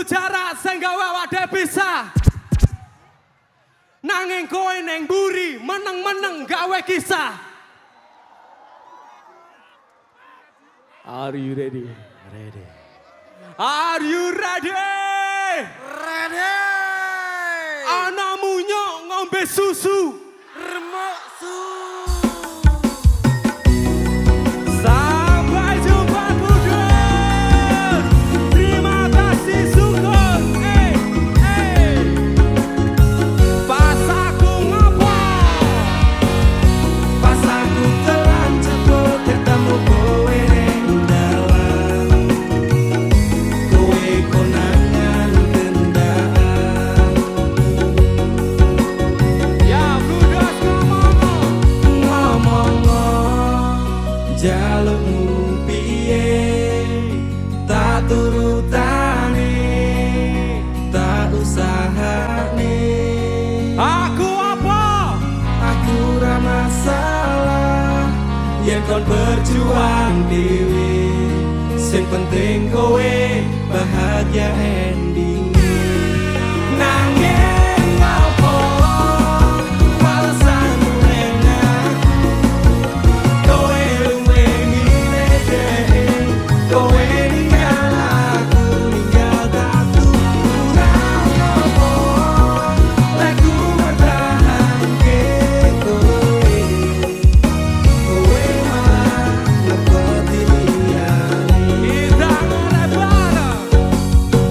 jarak sing gawe awake pisah. Nanging kowe ning mburi meneng-meneng gawe kisah. Are you ready? Ready. Are you ready? Ready. Ana munyuk ngombe susu. Remuk susu. Sampai jumpa Budut. Terima kasih Sukun. Pas aku ngapa? Pas aku telan cepet ketemu kowe ning dalan. Kowe konangan kendaan. Ya Budut Ngomong jalukmu piye, tak turutane, tak usahane. Aku apa? Aku ra masalah, yen kon berjuang dhewe. Sing penting kowe bahagia ending. Nanging apa alasanmu ning aku? Kowe luwe milih dhewe, kowe ninggal aku, ninggal datu. Kurang apa lek ku mertahanke kowe. Kowe malah ngepoti liyane. Kita mulai bareng.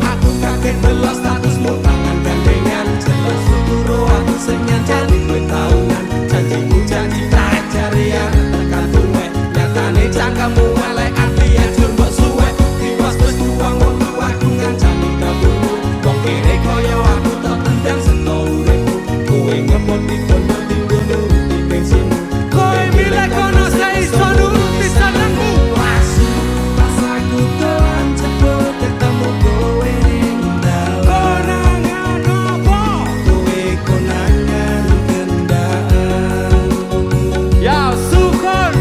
Aku kaget belas statusmu tangan gandengan. Jelas suturo aku sing nyancani kowe taunan. Janjimu janji tak jarian tekan tuwek. Nyatane cangkemmu elek ati ajur mbok suwek. Tiwas wis tuwang wektu aku ngancani dapurmu. Wong kene kaya aku tak tendang seno uripmu. Kowe ngepot dikono tinggo nuruti bensinmu. Kowe milih kono seiso nuruti senengmu. Asu pas aku telan cepet ketemu kowe ning dalan. Konangan apa? Kowe konangan kendaan. Ya Sukun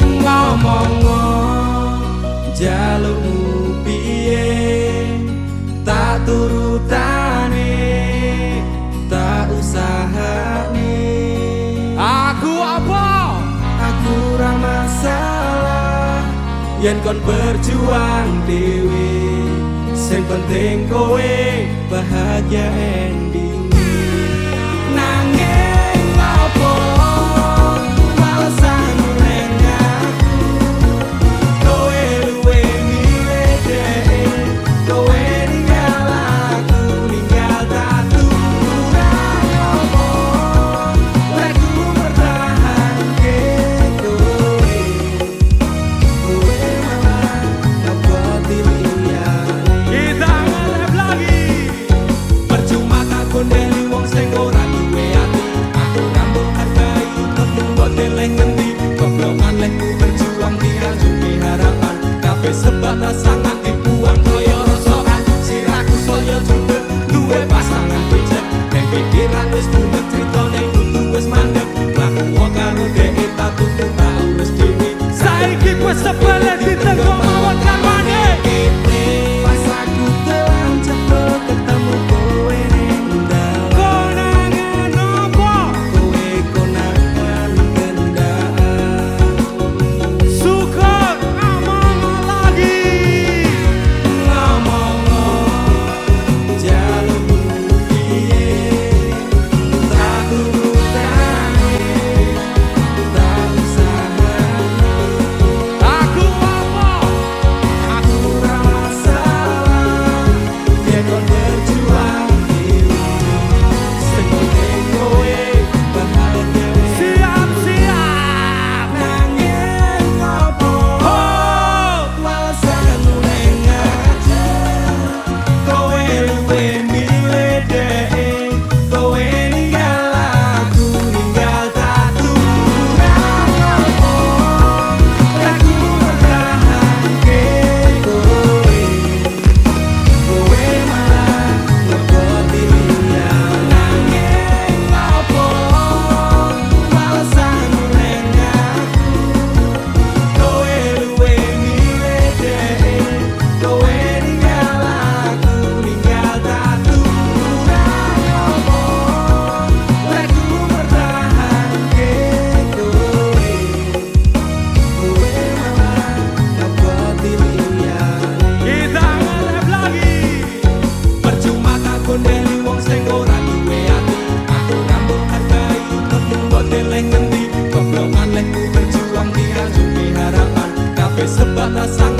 Ngomong jalukmu piye, tak turutane, tak usahane. Aku apa? Aku ra masalah, yen kon berjuang dhewe. Sing penting kowe bahagia ending. Nanging apa alasanmu ning aku? Kowe luwe milih dhewe, kowe ninggal aku, ninggal datu. Kurang apa lek ku mertahanke kowe. Kowe malah ngepoti liyane. Kita ngelep lagi. Percuma tak gondeli wong sing ora duwe ati. Aku rambut hargai untukmu mbok deleng ngendi. Goblongan lek ku berjuang dirajungi harapan. Kabeh sebatas sangat dibuang koyo rosokan. Siraku saya judul duwe pasangan pijak. Nek pikiran wis bunek critane kudu wis mandek. Laku wong karo dhek tak tuku tak urus dhewe. Saiki wis sepele ditenggo mawon karwane. Pas aku telan cepet ketemu kowe ning dalan. Konangan apa? Kowe konangan kendaan. Sukun ngomong lagi. Ngomong jalukmu piye, tak turutane, tak usahane. Aku apa? sing ora duwe ati. Aku rambut hargai untukmu bodeleng ngendi. Goblongan lehku berjuang di ajungi harapan. Kabeh sebatas sang